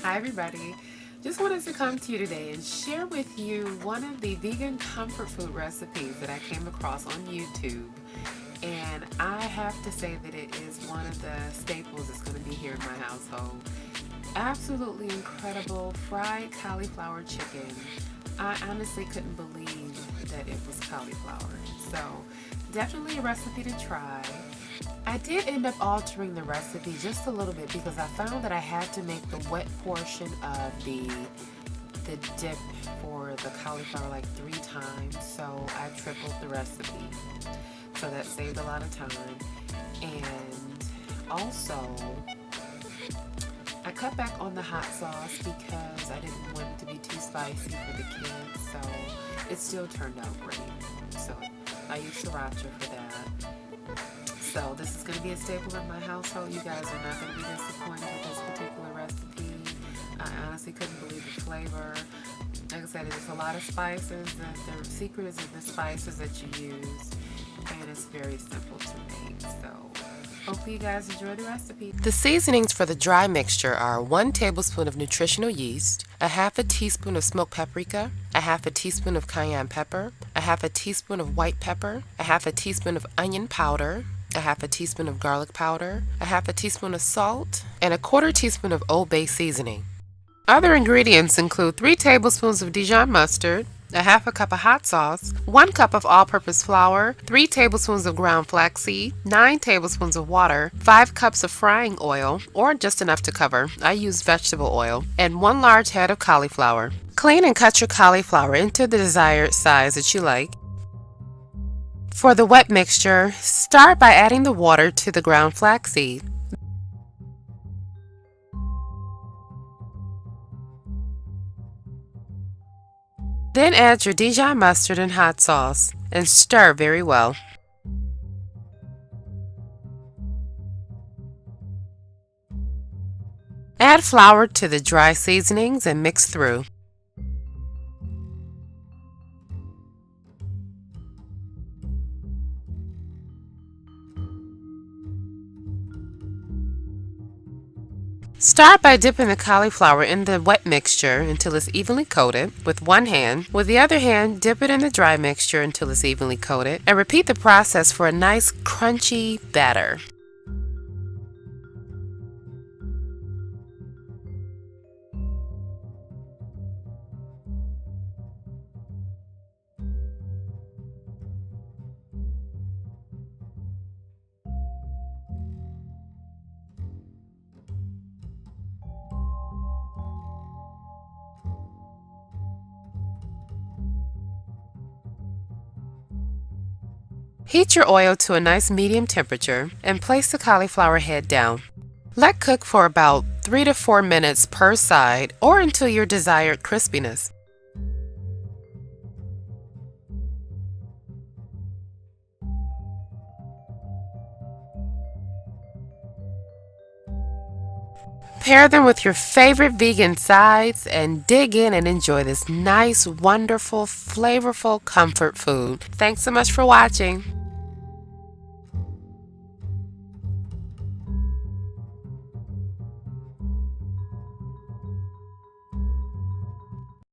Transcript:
Hi everybody, just wanted to come to you today and share with you one of the vegan comfort food recipes that I came across on YouTube. And I have to say that it is one of the staples that's going to be here in my household. Absolutely incredible fried cauliflower chicken. I honestly couldn't believe that it was cauliflower. So definitely a recipe to try. I did end up altering the recipe just a little bit because I found that I had to make the wet portion of the dip for the cauliflower like 3 times, so I tripled the recipe. So that saved a lot of time. And also, I cut back on the hot sauce because I didn't want it to be too spicy for the kids, so it still turned out great. So I used sriracha for that. So this is going to be a staple in my household. You guys are not going to be disappointed with this particular recipe. I honestly couldn't believe the flavor. Like I said, there's a lot of spices. The secret is in the spices that you use, and it's very simple to make. So hopefully you guys enjoy the recipe. The seasonings for the dry mixture are 1 tablespoon of nutritional yeast, a half a teaspoon of smoked paprika, a half a teaspoon of cayenne pepper, a half a teaspoon of white pepper, a half a teaspoon of onion powder, a half a teaspoon of garlic powder, a half a teaspoon of salt, and a 1/4 teaspoon of Old Bay seasoning. Other ingredients include 3 tablespoons of Dijon mustard, a half a cup of hot sauce, 1 cup of all-purpose flour, 3 tablespoons of ground flaxseed, 9 tablespoons of water, 5 cups of frying oil, or just enough to cover. I use vegetable oil, and 1 large head of cauliflower. Clean and cut your cauliflower into the desired size that you like. For the wet mixture, start by adding the water to the ground flaxseed. Then add your Dijon mustard and hot sauce and stir very well. Add flour to the dry seasonings and mix through. Start by dipping the cauliflower in the wet mixture until it's evenly coated with one hand. With the other hand, dip it in the dry mixture until it's evenly coated, and repeat the process for a nice crunchy batter. Heat your oil to a nice medium temperature and place the cauliflower head down. Let cook for about 3 to 4 minutes per side or until your desired crispiness. Pair them with your favorite vegan sides and dig in and enjoy this nice, wonderful, flavorful comfort food. Thanks so much for watching.